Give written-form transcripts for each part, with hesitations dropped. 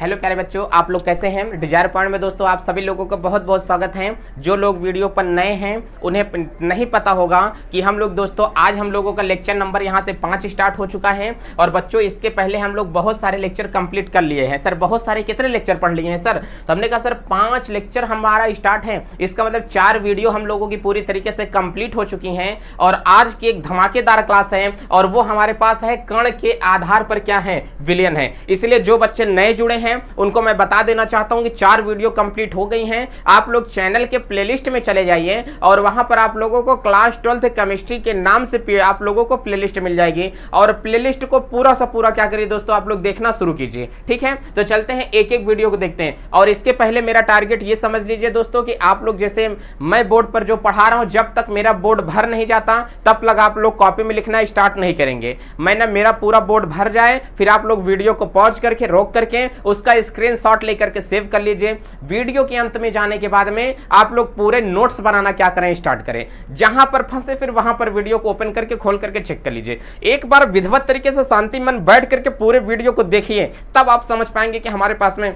Hello प्यारे बच्चों, आप लोग कैसे हैं। डिजायर पॉइंट में दोस्तों आप सभी लोगों को बहुत बहुत स्वागत है। जो लोग वीडियो पर नए हैं उन्हें नहीं पता होगा कि हम लोग दोस्तों आज हम लोगों का लेक्चर नंबर यहाँ से 5 स्टार्ट हो चुका है। और बच्चों इसके पहले हम लोग बहुत सारे लेक्चर कंप्लीट कर लिए हैं। सर बहुत सारे कितने लेक्चर पढ़ लिए हैं सर? तो हमने कहा सर 5 लेक्चर हमारा स्टार्ट है, इसका मतलब 4 वीडियो हम लोगों की पूरी तरीके से कंप्लीट हो चुकी हैं। और आज की एक धमाकेदार क्लास है और वो हमारे पास है कण के आधार पर क्या है, विलयन है। इसलिए जो बच्चे नए जुड़े हैं उनको मैं बता देना चाहता हूं कि 4 वीडियो कंप्लीट हो गई हैं। आप लोग चैनल के प्लेलिस्ट में चले जाइए और वहां पर आप लोगों को क्लास 12th केमिस्ट्री के नाम से आप लोगों को प्लेलिस्ट मिल जाएगी। और प्लेलिस्ट को पूरा सा पूरा क्या करिए दोस्तों, आप लोग देखना शुरू कीजिए। ठीक है, तो चलते हैं एक एक वीडियो को देखते हैं। और इसके पहले मेरा टारगेट ये समझ लीजिए दोस्तों कि आप लोग जैसे मैं बोर्ड पर जो पढ़ा रहा हूं, जब तक मेरा बोर्ड भर नहीं जाता तब तक आप लोग कॉपी में लिखना स्टार्ट नहीं करेंगे। मैंने मेरा पूरा बोर्ड भर जाए फिर आप लोग वीडियो को पॉज करके रोक करके उसका स्क्रीनशॉट लेकर के सेव कर लीजिए। वीडियो के अंत में जाने के बाद में आप लोग पूरे नोट्स बनाना क्या करें, स्टार्ट करें। जहां पर फंसे फिर वहां पर वीडियो को ओपन करके खोल करके चेक कर लीजिए। एक बार विधिवत तरीके से शांति मन बैठ करके पूरे वीडियो को देखिए, तब आप समझ पाएंगे कि हमारे पास में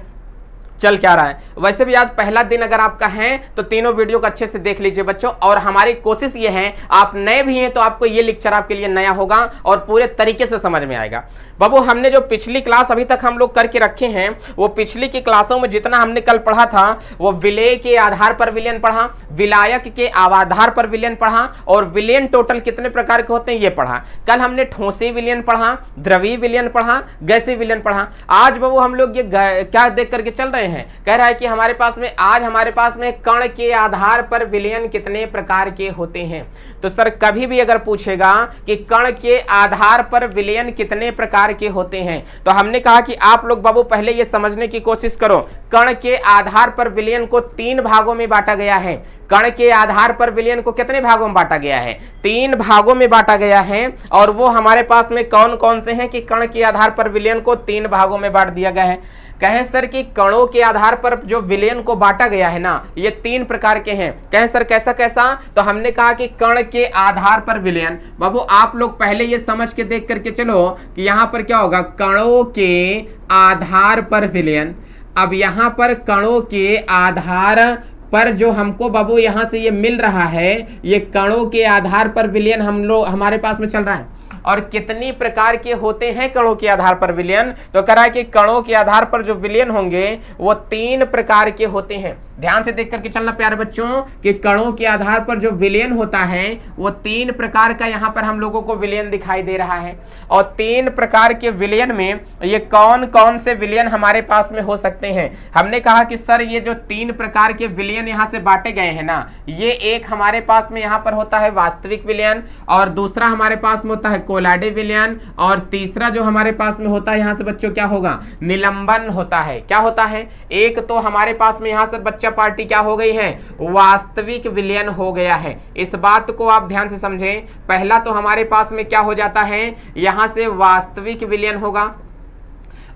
चल क्या रहा है। वैसे भी आज पहला दिन अगर आपका है तो तीनों वीडियो को अच्छे से देख लीजिए बच्चों। और हमारी कोशिश ये है, आप नए भी हैं तो आपको ये लेक्चर आपके लिए नया होगा और पूरे तरीके से समझ में आएगा। बाबू हमने जो पिछली क्लास अभी तक हम लोग करके रखे हैं, वो पिछली की क्लासों में जितना हमने कल पढ़ा था वो विलेय के आधार पर विलयन पढ़ा, विलायक के आधार पर विलयन पढ़ा और विलयन टोटल कितने प्रकार के होते हैं ये पढ़ा। कल हमने ठोसी विलयन पढ़ा, द्रवीय विलयन पढ़ा, गैसीय विलयन पढ़ा। आज बाबू हम लोग ये क्या देख करके चल रहे हैं, कह रहा है कि हमारे पास में आज हमारे पास में कण के आधार पर विलयन कितने प्रकार के होते हैं। तो सर कभी भी अगर पूछेगा कि कण के आधार पर विलयन कितने प्रकार के होते हैं, तो हमने कहा कि आप लोग बाबू पहले ये समझने की कोशिश करो। कण के आधार पर विलयन को 3 भागों में बांटा गया है। कण के आधार पर विलयन को कितने भागों में बांटा गया है? 3 भागों में बांटा गया है। और वो हमारे पास में कौन कौन से हैं कि कण के आधार पर विलयन को 3 भागों में बांट दिया गया है। कहें सर कि कणों के आधार पर जो विलयन को बांटा गया है ना, ये 3 प्रकार के हैं। कहें सर कैसा कैसा? तो हमने कहा कि कण के आधार पर विलयन। बाबू आप लोग पहले ये समझ के देख करके चलो कि यहां पर क्या होगा, कणों के आधार पर विलयन। अब यहां पर कणों के आधार पर जो हमको बाबू यहां से ये मिल रहा है, ये कणों के आधार पर विलयन हमारे पास में चल रहा है। और कितनी प्रकार के होते हैं कणों के आधार पर विलयन? तो कह रहा है कि कणों के आधार पर जो विलयन होंगे वो 3 प्रकार के होते हैं। ध्यान से देख करके चलना प्यारे बच्चों कि कणों के आधार पर जो विलयन होता है वो 3 प्रकार का यहाँ पर हम लोगों को विलयन दिखाई दे रहा है। और 3 प्रकार के विलयन में ये कौन कौन से विलयन हमारे पास में हो सकते हैं? हमने कहा कि सर ये जो 3 प्रकार के विलयन यहाँ से बांटे गए हैं ना, ये एक हमारे पास में यहाँ पर होता है वास्तविक विलयन, और दूसरा हमारे पास में होता है कोलाइडल विलयन, और तीसरा जो हमारे पास में होता है यहाँ से बच्चों क्या होगा, निलंबन होता है। क्या होता है? एक तो हमारे पास में यहाँ से बच्चा पार्टी क्या हो गई है, वास्तविक विलयन हो गया है। इस बात को आप ध्यान से समझें। पहला तो हमारे पास में क्या हो जाता है, यहां से वास्तविक विलयन होगा।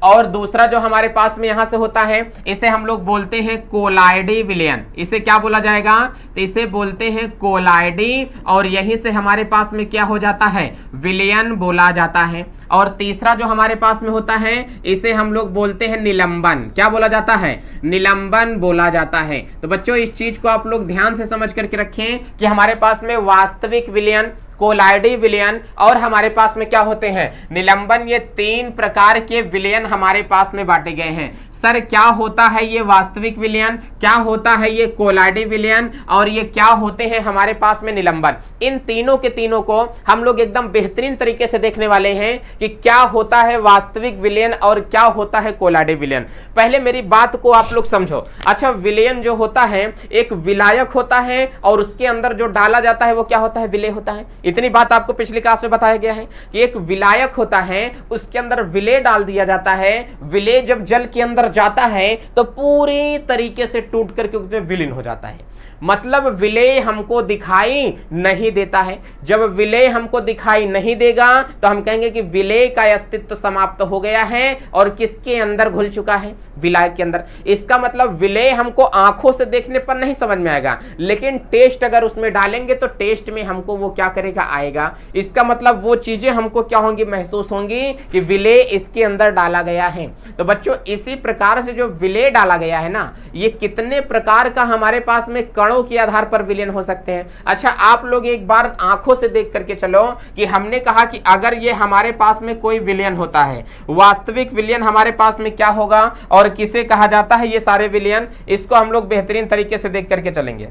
और दूसरा जो हमारे पास में यहां से होता है इसे हम लोग बोलते हैं कोलाइडी विलयन। इसे क्या बोला जाएगा, तो इसे बोलते हैं कोलाइडी। और यहीं से हमारे पास में क्या हो जाता है, विलयन बोला जाता है। और तीसरा जो हमारे पास में होता है इसे हम लोग बोलते हैं निलंबन। क्या बोला जाता है, निलंबन बोला जाता है। तो बच्चों इस चीज को आप लोग ध्यान से समझ करके रखें कि हमारे पास में वास्तविक विलयन, कोलाइडी विलयन और हमारे पास में क्या होते हैं, निलंबन, ये 3 प्रकार के विलयन हमारे पास में बांटे गए हैं। सर क्या होता है ये वास्तविक विलयन, क्या होता है ये कोलाइडी विलयन, और ये क्या होते हैं हमारे पास में निलंबन? इन तीनों के तीनों को हम लोग एकदम बेहतरीन तरीके से देखने वाले हैं कि क्या होता है वास्तविक विलयन और क्या होता है कोलाइडी विलयन। पहले मेरी बात को आप लोग समझो। अच्छा, विलयन जो होता है एक विलायक होता है और उसके अंदर जो डाला जाता है वो क्या होता है, विलेय होता है। इतनी बात आपको पिछली क्लास में बताया गया है कि एक विलायक होता है, उसके अंदर विलेय डाल दिया जाता है। विलेय जब जल के अंदर जाता है तो पूरी तरीके से टूट करके उसमें विलीन हो जाता है। मतलब विलेय हमको दिखाई नहीं देता है। जब विलेय हमको दिखाई नहीं देगा तो हम कहेंगे कि विलेय का अस्तित्व समाप्त हो गया है और किसके अंदर घुल चुका है, विलायक के अंदर। इसका मतलब विलेय हमको आंखों से देखने पर नहीं समझ में आएगा, लेकिन टेस्ट अगर उसमें डालेंगे तो टेस्ट में हमको वो क्या करेगा, आएगा। इसका मतलब वो चीजें हमको क्या होंगी, महसूस होंगी कि विलेय इसके अंदर डाला गया है। तो बच्चों इसी प्रकार से जो विलेय डाला गया है ना, ये कितने प्रकार का हमारे पास में कणों के आधार पर विलयन हो सकते हैं। अच्छा आप लोग एक बार आंखों से देख करके चलो कि हमने कहा कि अगर ये हमारे पास में कोई विलयन होता है, वास्तविक विलयन हमारे पास में क्या होगा और किसे कहा जाता है, ये सारे विलयन, इसको हम लोग बेहतरीन तरीके से देख करके चलेंगे।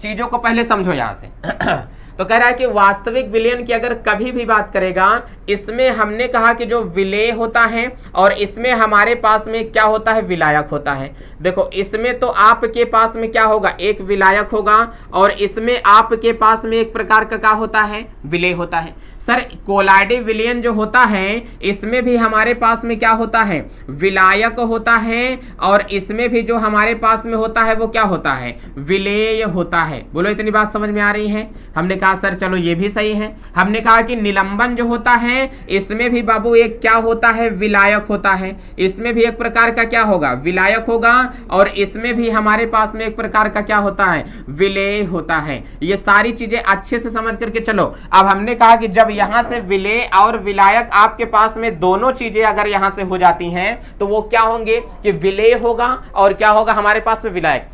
चीजों को पहले समझो यहां से तो कह रहा है कि वास्तविक विलयन की अगर कभी भी बात करेगा, इसमें हमने कहा कि जो विलेय होता है और इसमें हमारे पास में क्या होता है, विलायक होता है। देखो इसमें तो आपके पास में क्या होगा, एक विलायक होगा और इसमें आपके पास में एक प्रकार का क्या होता है, विलेय होता है। सर कोलाइडल विलयन जो होता है इसमें भी हमारे पास में क्या होता है, विलायक होता है और इसमें भी जो हमारे पास में होता है वो क्या होता है, विलेय होता है। बोलो इतनी बात समझ में आ रही है। हमने कहा सर चलो ये भी सही है। हमने कहा कि निलंबन जो होता है इसमें भी बाबू एक क्या होता है, विलायक होता है। इसमें भी एक प्रकार का क्या होगा, विलायक होगा और इसमें भी हमारे पास में एक प्रकार का क्या होता है, विलेय होता है। ये सारी चीजें अच्छे से समझ करके चलो। अब हमने कहा कि जब यहां से विलेय और विलायक आपके पास में दोनों चीजें अगर यहां से हो जाती हैं तो वो क्या होंगे कि विलेय होगा और क्या होगा हमारे पास में विलायक।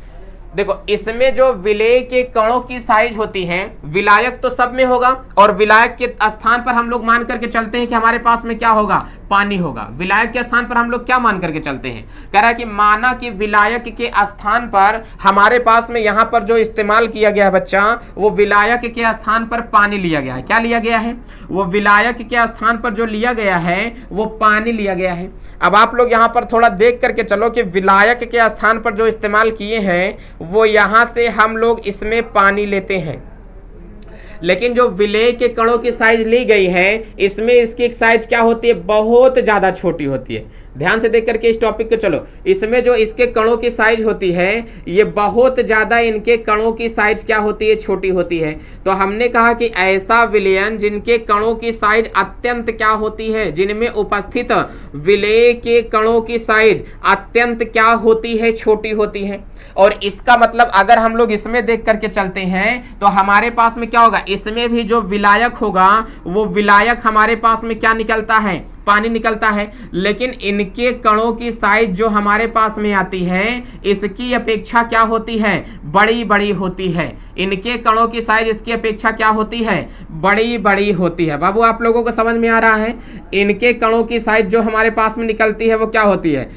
देखो इसमें जो विलेय के कणों की साइज होती है, विलायक तो सब में होगा और विलायक के स्थान पर हम लोग मान करके चलते हैं कि हमारे पास में क्या होगा, पानी होगा। विलायक के स्थान पर हम लोग क्या मान करके चलते हैं, कह रहा है कि माना कि विलायक के स्थान पर हमारे पास में यहां पर जो इस्तेमाल किया गया है बच्चा, वो विलायक के स्थान पर पानी लिया गया है। क्या लिया गया है, वो विलायक के स्थान पर जो लिया गया है वो पानी लिया गया है। अब आप लोग यहां पर थोड़ा देख करके चलो कि विलायक के स्थान पर जो इस्तेमाल किए हैं वो यहां से हम लोग इसमें पानी लेते हैं, लेकिन जो विलेय के कणों की साइज ली गई है इसमें इसकी साइज क्या होती है, बहुत ज्यादा छोटी होती है। ध्यान से देख करके इस टॉपिक को चलो। इसमें जो इसके कणों की साइज होती है ये बहुत ज्यादा, इनके कणों की साइज क्या होती है, छोटी होती है। तो हमने कहा कि ऐसा विलयन जिनके कणों की साइज अत्यंत क्या होती है, जिनमें उपस्थित विलेय के कणों की साइज अत्यंत क्या होती है, छोटी होती है। और इसका मतलब अगर हम लोग इसमें देख करके चलते हैं तो हमारे पास में क्या होगा, इसमें भी जो विलायक होगा वो विलायक हमारे पास में क्या निकलता है, पानी निकलता है। लेकिन इनके कणों की साइज जो हमारे पास में आती है इसकी अपेक्षा क्या होती है, बड़ी बड़ी होती है। इनके कणों की साइज इसकी अपेक्षा क्या होती है, बड़ी बड़ी होती है। बाबू आप लोगों को समझ में आ रहा है, इनके कणों की साइज जो हमारे पास में निकलती है वो क्या होती है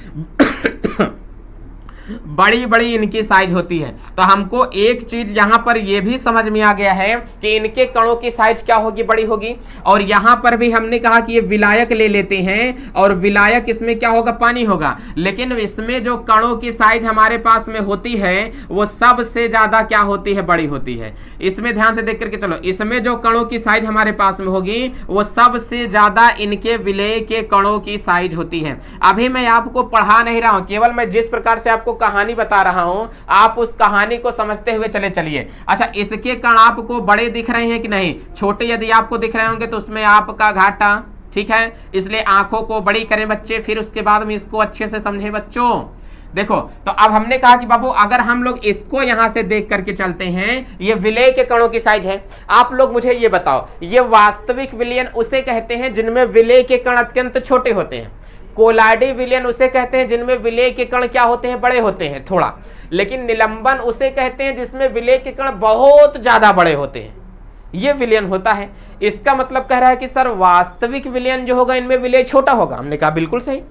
बड़ी बड़ी इनकी साइज होती है। तो हमको एक चीज यहां पर यह भी समझ में आ गया है कि इनके कणों की साइज क्या होगी, बड़ी होगी। और यहां पर भी हमने कहा कि ये विलायक ले लेते हैं और विलायक इसमें क्या होगा, पानी होगा। लेकिन इसमें जो कणों की साइज हमारे पास में होती है वो सबसे ज्यादा क्या होती है, बड़ी होती है। इसमें ध्यान से देख करके चलो, इसमें जो कणों की साइज हमारे पास में होगी वो सबसे ज्यादा इनके विलेय के कणों की साइज होती है। अभी मैं आपको पढ़ा नहीं रहा हूं, केवल मैं जिस प्रकार से आपको कहानी बता रहा हूं आप उस कहानी को समझते हुए चलिए। अच्छा इसके कण आपको बड़े दिख रहे हैं कि नहीं, छोटे यदि आपको दिख रहे होंगे तो उसमें आपका घाटा, ठीक है। इसलिए आंखों को बड़ी करें बच्चे, फिर उसके बाद में इसको अच्छे से समझे बच्चों। देखो तो अब हमने कहा कि बाबू अगर हम लोग इसको यहां से देख करके चलते हैं, ये विलेय के कणों की साइज है। आप लोग मुझे ये बताओ, ये वास्तविक विलयन उसे कहते हैं जिनमें विलेय के कण अत्यंत छोटे होते हैं। कोलाइडल विलयन उसे कहते हैं जिनमें विलेय के कण क्या होते हैं, बड़े होते हैं थोड़ा। लेकिन निलंबन उसे कहते हैं जिसमें विलेय के कण बहुत ज्यादा बड़े होते हैं। ये विलयन होता है। इसका मतलब कह रहा है कि सर वास्तविक विलयन जो होगा इनमें विलेय छोटा होगा। हमने कहा बिल्कुल सही।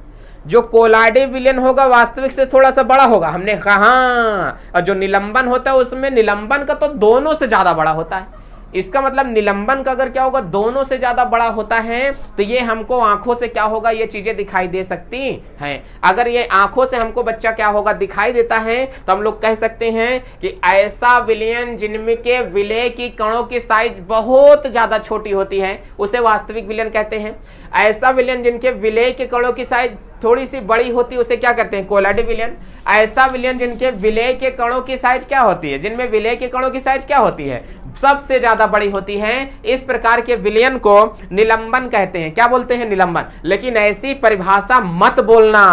जो कोलाइडल विलयन होगा वास्तविक से थोड़ा सा बड़ा होगा। हमने कहा हाँ। और जो निलंबन होता है उसमें निलंबन का तो दोनों से ज्यादा बड़ा होता है। इसका मतलब निलंबन का अगर क्या होगा, दोनों से ज्यादा बड़ा होता है, तो ये हमको आंखों से क्या होगा, ये चीजें दिखाई दे सकती हैं। अगर ये आंखों से हमको बच्चा क्या होगा, दिखाई देता है, तो हम लोग कह सकते हैं कि ऐसा विलयन जिनमें के विलय की कणों की साइज बहुत ज्यादा छोटी होती है, उसे वास्तविक विलयन कहते हैं। ऐसा विलयन जिनके विलय के कणों की साइज थोड़ी सी बड़ी होती है, उसे क्या कहते हैं, कोलाइडल विलयन। ऐसा विलयन जिनके विलय के कणों की साइज क्या होती है, जिनमें विलय के कणों की साइज क्या होती है, सबसे ज्यादा बड़ी होती है, इस प्रकार के विलयन को निलंबन कहते हैं। क्या बोलते हैं, निलंबन। लेकिन ऐसी परिभाषा मत बोलना,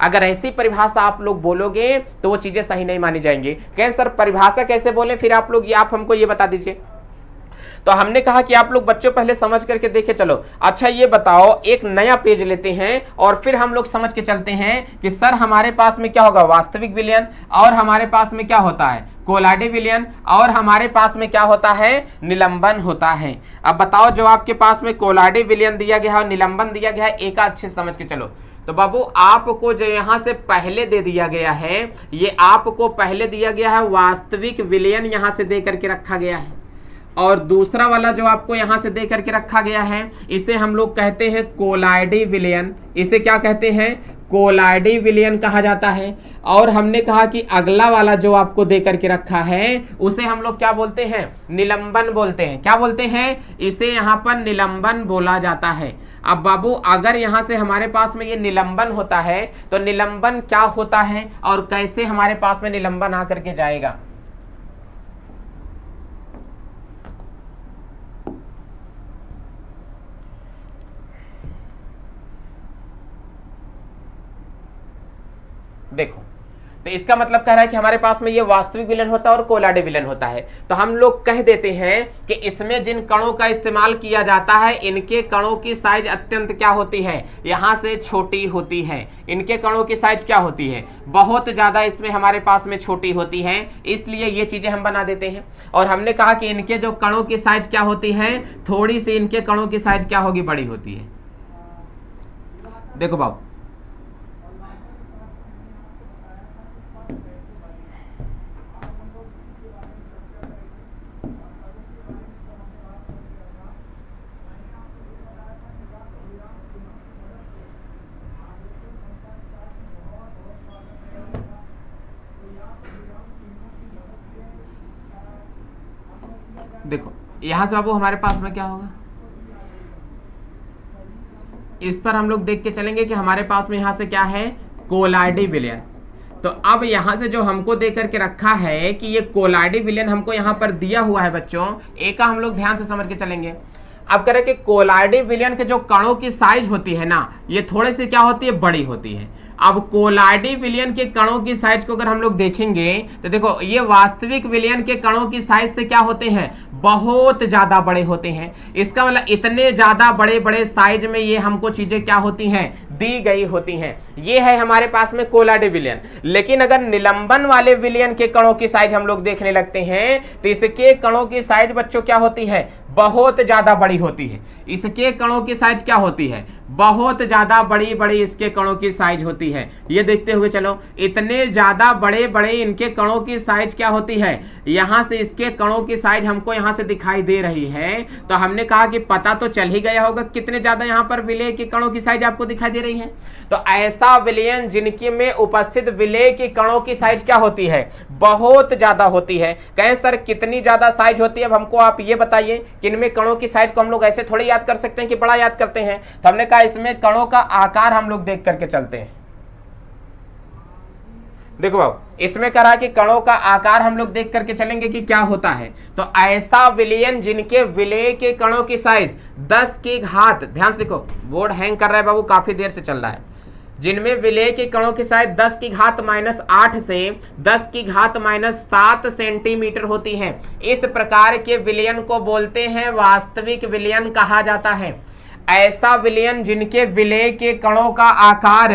अगर ऐसी परिभाषा आप लोग बोलोगे तो वो चीजें सही नहीं मानी जाएंगी। कहें सर परिभाषा कैसे बोले, फिर आप लोग आप हमको ये बता दीजिए। तो हमने कहा कि आप लोग बच्चों पहले समझ करके देखे चलो। अच्छा ये बताओ, एक नया पेज लेते हैं और फिर हम लोग समझ के चलते हैं कि सर हमारे पास में क्या होगा, वास्तविक विलयन, और हमारे पास में क्या होता है, कोलाइडल विलयन, और हमारे पास में क्या होता है, निलंबन होता है। अब बताओ जो आपके पास में कोलाइडल विलयन दिया गया है और निलंबन दिया गया है, एक अच्छे समझ के चलो। तो बाबू आपको जो यहां से पहले दे दिया गया है, ये आपको पहले दिया गया है वास्तविक विलयन, यहां से दे करके रखा गया है। और दूसरा वाला जो आपको यहां से दे करके रखा गया है, इसे हम लोग कहते हैं कोलाइडल विलयन। इसे क्या कहते हैं, कोलाइडल विलयन कहा जाता है। और हमने कहा कि अगला वाला जो आपको दे करके रखा है, उसे हम लोग क्या बोलते हैं, निलंबन बोलते हैं। क्या बोलते हैं, इसे यहाँ पर निलंबन बोला जाता है। अब बाबू अगर यहाँ से हमारे पास में ये निलंबन होता है, तो निलंबन क्या होता है और कैसे हमारे पास में निलंबन आकर के जाएगा। देखो, तो इसका मतलब कह रहा है कि हमारे पास में ये वास्तविक विलयन होता है और कोलाइडल विलयन होता है। तो हम लोग कह देते हैं कि इसमें जिन कणों का इस्तेमाल किया जाता है, इनके कणों की साइज अत्यंत क्या होती है, यहां से छोटी होती है। इनके कणों की साइज क्या होती है, बहुत ज्यादा इसमें हमारे पास में छोटी होती है, इसलिए ये चीजें हम बना देते हैं। और हमने कहा कि इनके जो कणों की साइज क्या होती है, थोड़ी सी इनके कणों की साइज क्या होगी, बड़ी होती है। देखो बाबू, देखो यहां से बाबू हमारे पास में क्या होगा, इस पर हम लोग देख के चलेंगे कि हमारे पास में यहां से क्या है, कोलाइडल विलयन। तो अब यहां से जो हमको दे करके रखा है कि ये कोलाइडल विलयन हमको यहां पर दिया हुआ है बच्चों, एक का हम लोग ध्यान से समझ के चलेंगे। अब कह रहे कि कोलाइडल विलयन के जो कणों की साइज होती है ना, ये थोड़े से क्या होती है, बड़ी होती है। अब कोलाइडल विलयन के कणों की साइज को अगर हम लोग देखेंगे तो देखो ये वास्तविक विलयन के कणों की साइज से क्या होते हैं, बहुत ज्यादा बड़े होते हैं। इसका मतलब इतने ज्यादा बड़े बड़े साइज में ये हमको चीजें क्या होती हैं, दी गई होती हैं। ये है हमारे पास में कोलाइडल विलयन। लेकिन अगर निलंबन वाले विलयन के कणों की साइज हम लोग देखने लगते हैं, तो इसके कणों की साइज बच्चों क्या होती है, बहुत ज्यादा बड़ी होती है। इसके कणों की साइज क्या होती है, बहुत ज्यादा बड़ी बड़ी इसके कणों की साइज होती है। ये देखते हुए चलो, इतने ज्यादा बड़े बड़े इनके कणों की साइज क्या होती है, यहां से इसके कणों की साइज हमको यहां से दिखाई दे रही है। तो हमने कहा कि पता तो चल ही गया होगा कितने ज्यादा यहां पर विलय के कणों की साइज आपको दिखाई दे रही है। तो ऐसा विलयन जिनके में उपस्थित विलय के कणों की साइज क्या होती है, बहुत ज्यादा होती है। कहें सर कितनी ज्यादा साइज होती है, अब हमको आप ये बताइए कि इनमें कणों की साइज को हम लोग ऐसे थोड़ी याद कर सकते हैं कि बड़ा याद करते हैं। तो हमने कहा इसमें कणों का आकार हम लोग देख करके चलते हैं। देखो बाबू, इसमें कहा कि कणों का आकार हम लोग देख करके चलेंगे कि क्या होता है। तो ऐसा विलयन जिनके विलय के कणों की साइज 10 की घात, ध्यान से देखो बोर्ड हैंग कर रहा है बाबू, काफी देर से चल रहा है, जिनमें विलय के कणों की साइज 10 की घात -8 से 10 की घात -7 सेंटीमीटर होती है, इस प्रकार के विलयन को बोलते हैं वास्तविक विलयन कहा जाता है। ऐसा विलयन जिनके विलय के कणों का आकार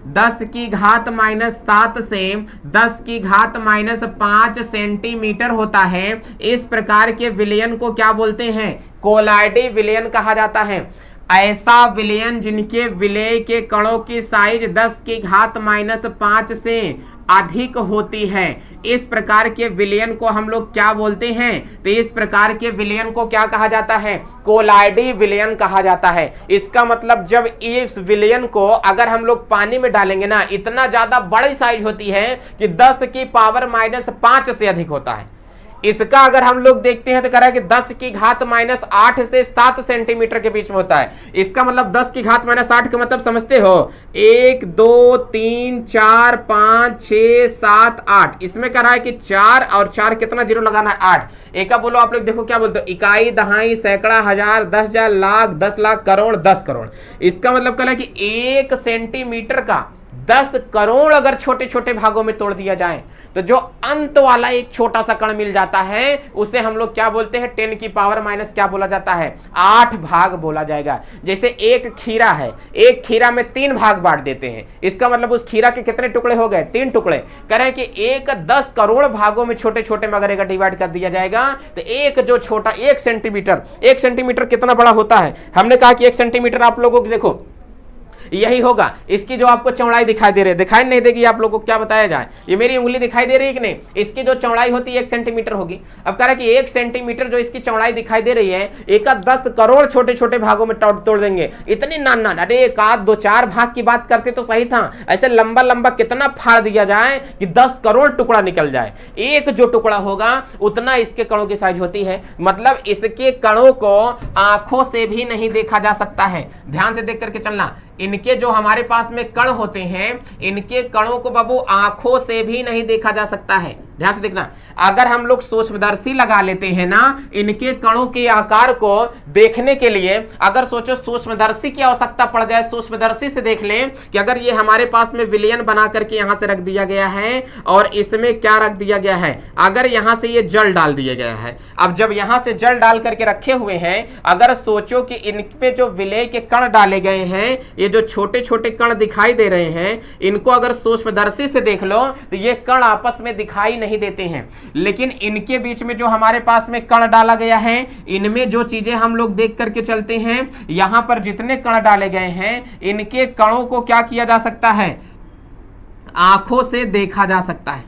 10 की घात -7 से 10 की घात -5 सेंटीमीटर होता है, इस प्रकार के विलयन को क्या बोलते हैं, कोलाइडल विलयन कहा जाता है। ऐसा विलयन जिनके विलेय के कणों की साइज 10 की घात -5 से अधिक होती है, इस प्रकार के विलयन को हम लोग क्या बोलते हैं? तो इस प्रकार के विलयन को क्या कहा जाता है? कोलाइडी विलयन कहा जाता है। इसका मतलब जब इस विलयन को अगर हम लोग पानी में डालेंगे ना, इतना ज्यादा बड़ी साइज होती है कि 10 की पावर -5 से अधिक होता है। इसका अगर हम लोग देखते हैं तो कह रहा है कि 10 की घात -8 से 7 सेंटीमीटर के बीच में होता है। इसका मतलब 10 की घात -8 का मतलब समझते हो? 1 2 3 4 5 6 7 8। इसमें कह रहा है कि 4 और 4 कितना जीरो लगाना है? 8। एक बोलो आप लोग, देखो क्या बोलते हो? इकाई, दहाई, सैकड़ा, हजार, 10,000, लाख, 10 लाख, करोड़, 10 करोड़। इसका मतलब कह रहा है कि 1 सेंटीमीटर का 10 करोड़ अगर छोटे छोटे भागों में तोड़ दिया जाए तो जो अंत वाला एक छोटा सा कण मिल जाता है उसे हम लोग क्या बोलते हैं? 10 की पावर माइनस क्या बोला जाता है? 8 भाग बोला जाएगा। जैसे एक खीरा है, एक खीरा में 3 भाग बांट देते हैं, इसका मतलब उस खीरा के कितने टुकड़े हो गए? 3 टुकड़े। कह रहे हैं कि एक 10 करोड़ भागों में छोटे छोटे में अगर डिवाइड कर दिया जाएगा तो एक जो छोटा 1 सेंटीमीटर कितना बड़ा होता है? हमने कहा कि 1 सेंटीमीटर आप लोगों को देखो यही होगा। इसकी जो आपको चौड़ाई दिखाई दे रही है, दिखाई नहीं देगी आप लोगों को क्या बताया जाए? ये मेरी उंगली दिखाई दे रही है कि नहीं? इसकी जो चौड़ाई होती है 1 सेंटीमीटर होगी। अब कह रहा है कि 1 सेंटीमीटर जो इसकी चौड़ाई दिखाई दे रही है, एक 10 करोड़ छोटे छोटे भागों में तोड़ देंगे। इतने नान, अरे 1 आध 2 4 भाग की बात करते तो सही था, ऐसे लंबा लंबा कितना फाड़ दिया जाए कि 10 करोड़ टुकड़ा निकल जाए। एक जो टुकड़ा होगा उतना इसके कणों की साइज होती है। मतलब इसके कणों को आंखों से भी नहीं देखा जा सकता है। ध्यान से देख करके चलना। इनके जो हमारे पास में कण होते हैं, इनके कणों को बाबू आंखों से भी नहीं देखा जा सकता है। ध्यान से देखना। अगर हम लोग सूक्ष्मदर्शी लगा लेते हैं ना, इनके कणों के आकार को देखने के लिए, अगर सोचो सूक्ष्मदर्शी की आवश्यकता पड़ जाए, सूक्ष्मदर्शी से देख लें कि अगर ये हमारे पास में विलयन बना करके यहां से रख दिया गया है और इसमें क्या रख दिया गया है, अगर यहां से ये जल डाल दिया गया है। अब जब यहां से जल डाल करके रखे हुए हैं, अगर सोचो कि इन पे जो विलय के कण डाले गए हैं, ये जो छोटे छोटे कण दिखाई दे रहे हैं, इनको अगर सूक्ष्मदर्शी से देख लो तो ये कण आपस में दिखाई नहीं देते हैं। लेकिन इनके बीच में जो हमारे पास में कण डाला गया है, इनमें जो चीजें हम लोग देख करके चलते हैं, यहां पर जितने कण डाले गए हैं, इनके कणों को क्या किया जा सकता है? आंखों से देखा जा सकता है।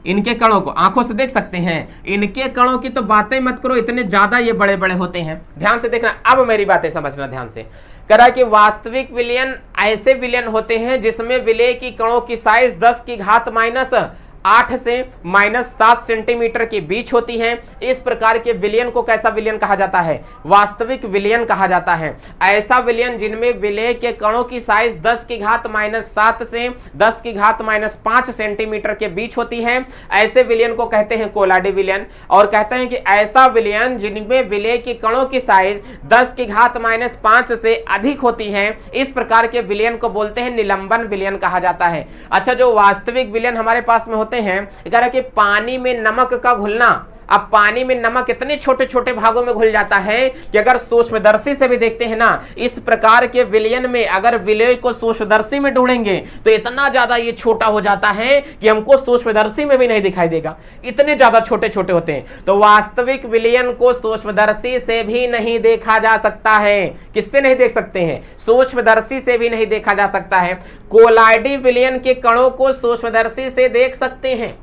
इनके कणों को आंखों से देख सकते हैं। इनके कणों की तो बातें मत करो, इतने ज्यादा ये बड़े बड़े होते हैं। ध्यान से देखना, अब मेरी बातें समझना ध्यान से। कह रहा है कि वास्तविक विलयन ऐसे विलयन होते हैं जिसमें विलय की कणों की साइज 10 की घात -8 से -7 सेंटीमीटर के बीच होती है। इस प्रकार के विलयन को कैसा विलयन कहा जाता है? वास्तविक विलयन कहा जाता है। ऐसा विलयन जिनमें विलय के कणों की साइज 10 की घात -7 से 10 की घात -5 सेंटीमीटर के बीच होती है, ऐसे विलयन को कहते हैं कोलाडी विलयन। और कहते हैं कि ऐसा विलयन जिनमें विलय के कणों की साइज 10 की घात -5 से अधिक होती है, इस प्रकार के विलयन को बोलते हैं निलंबन विलयन कहा जाता है। अच्छा, जो वास्तविक विलयन हमारे पास में होते हैं, कह रहा है कि पानी में नमक का घुलना। अब पानी में नमक इतने छोटे छोटे भागों में घुल जाता है कि अगर सूक्ष्मदर्शी से भी देखते हैं ना, इस प्रकार के विलयन में अगर विलय को सूक्ष्मदर्शी में ढूंढेंगे तो इतना ज्यादा ये छोटा हो जाता है कि हमको सूक्ष्मदर्शी में भी नहीं दिखाई देगा, इतने ज्यादा छोटे छोटे होते हैं। तो वास्तविक विलयन को सूक्ष्मदर्शी से भी नहीं देखा जा सकता है। किससे नहीं देख सकते हैं? सूक्ष्मदर्शी से भी नहीं देखा जा सकता है। कोलाइडी विलयन के कणों को सूक्ष्मदर्शी से देख सकते हैं।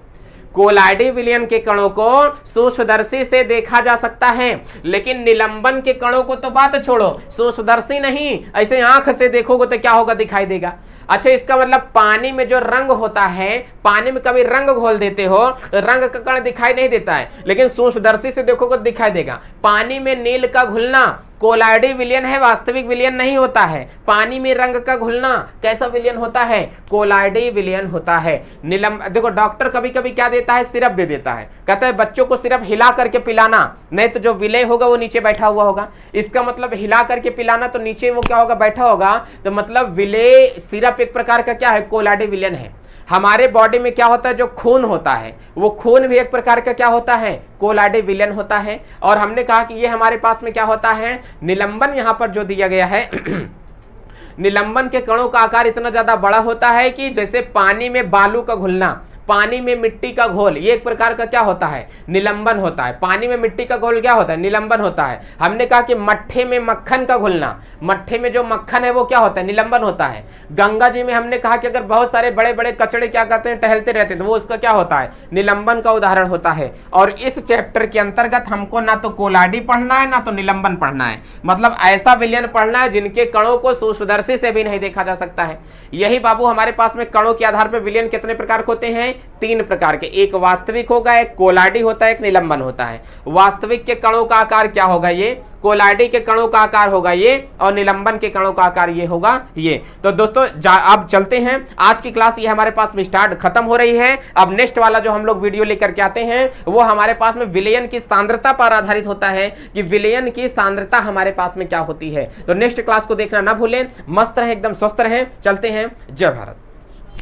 कोलाइडी विलयन के कणों को सूक्ष्मदर्शी से देखा जा सकता है, लेकिन निलंबन के कणों को तो बात छोड़ो, सूक्ष्मदर्शी नहीं, ऐसे आंख से देखोगे तो क्या होगा? दिखाई देगा। अच्छा, इसका मतलब पानी में जो रंग होता है, पानी में कभी रंग घोल देते हो तो रंग का कण दिखाई नहीं देता है, लेकिन सूक्ष्मदर्शी से देखोगे तो दिखाई देगा। पानी में नील का घुलना कोलाइडी विलयन है, वास्तविक विलयन नहीं होता है। पानी में रंग का घुलना कैसा विलयन होता है? कोलाइडी विलयन होता है। देखो, डॉक्टर कभी कभी क्या देता है? सिरप दे देता है, कहता है बच्चों को सिरप हिला करके पिलाना, नहीं तो जो विलय होगा वो नीचे बैठा हुआ होगा। इसका मतलब हिला करके पिलाना, तो नीचे वो क्या होगा? बैठा होगा। तो मतलब विलय सिरप एक प्रकार का क्या है? कोलाइडी विलयन है। हमारे बॉडी में क्या होता है? जो खून होता है, वो खून भी एक प्रकार का क्या होता है? कोलाइडी विलयन होता है। और हमने कहा कि ये हमारे पास में क्या होता है? निलंबन। यहां पर जो दिया गया है निलंबन के कणों का आकार इतना ज्यादा बड़ा होता है कि जैसे पानी में बालू का घुलना, पानी में मिट्टी का घोल, ये एक प्रकार का क्या होता है, निलंबन होता है। पानी में मिट्टी का घोल क्या होता है, निलंबन होता है। हमने कहा कि मट्ठे में मक्खन का घुलना, मट्ठे में जो मक्खन है वो क्या होता है, निलंबन होता है। गंगा जी में हमने कहा कि अगर बहुत सारे बड़े बड़े कचड़े क्या करते हैं, टहलते रहते हैं, तो वो उसका क्या होता है, निलंबन का उदाहरण होता है। और इस चैप्टर के अंतर्गत हमको ना तो कोलाडी पढ़ना है ना तो निलंबन पढ़ना है, मतलब ऐसा विलयन पढ़ना है जिनके कणों को सूक्ष्मदर्शी से भी नहीं देखा जा सकता है। यही बाबू हमारे पास में कणों के आधार पर विलयन कितने प्रकार के होते हैं, 3 प्रकार के, एक वास्तविक होगा, एक कोलाडी होता है, एक निलंबन होता है। वास्तविक के कणों का आकार क्या होगा, ये कोलाडी के कणों का आकार होगा ये, और निलंबन के कणों का आकार ये होगा ये। तो दोस्तों अब चलते हैं, आज की क्लास ये हमारे पास में स्टार्ट खत्म हो रही है। अब नेक्स्ट वाला जो हम लोग वीडियो लेकर के आते हैं वो हमारे पास में विलयन की सांद्रता पर आधारित होता है कि विलयन की सांद्रता हमारे पास में क्या होती है। तो नेक्स्ट क्लास को देखना ना भूलें। मस्त रहें, एकदम स्वस्थ रहें। चलते हैं, जय भारत।